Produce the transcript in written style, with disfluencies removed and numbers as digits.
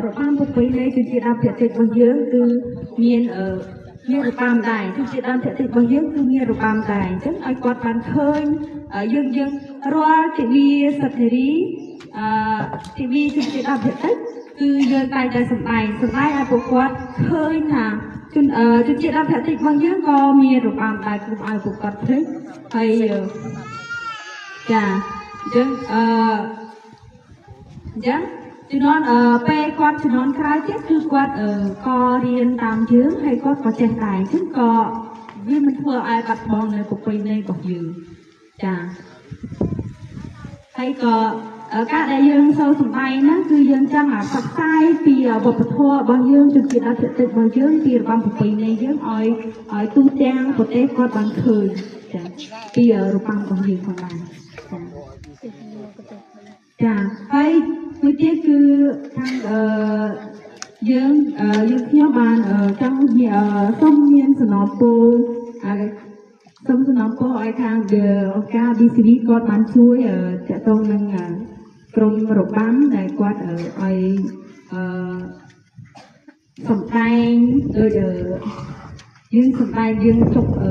របាំប្រពៃណីគឺជាដើមភាគតិចរបស់យើងគឺមានរបាំដែរគឺជាដើមភាគតិចរបស់យើងគឺមានរបាំដែរអញ្ចឹងឲ្យគាត់បានឃើញយើងរាល់ទិវាសត្វនារីទិវាគឺជាដើមភាគតិចគឺយើងតែសម្ដែងឲ្យពួកគាត់ឃើញថាជនជាតិដើមភាគតិចរបស់យើងក៏មានរបាំដែរគួរឲ្យពួកគាត់ភ្លេចហើយចាអញ្ចឹងជំនាន់ពេលគាត់ជំនាន់ក្រោយទៀតគឺគាត់ក៏រៀនតាមយើងហើយគាត់ក៏ចេះដែរអញ្ចឹងក៏វាមិនធ្វើឲ្យបាត់បង់នៅប្រពៃណីរបស់យើងចាហើយក៏ការដែលយើងសូវសម្ដែងហ្នឹងគឺយើងចង់ផ្សព្វផ្សាយពីវប្បធម៌របស់យើងជំនឿដល់ចិត្តរបស់យើងពីរបាំប្រពៃណីយើងឲ្យទូទាំងប្រទេសគាត់បានឃើញចាពីរបាំរបស់យើងផងដែរចាហើយមួយទៀតគឺខាងយើងខ្ញុំបានចង់សូមមានសំណពរសូមសំណពរឲ្យខាងអង្គការ DCD គាត់បានជួយតាក់ទងនឹងក្រុមរបាំដែលគាត់ឲ្យសម្ដែងដូចយើងសម្ដែងយើងជប់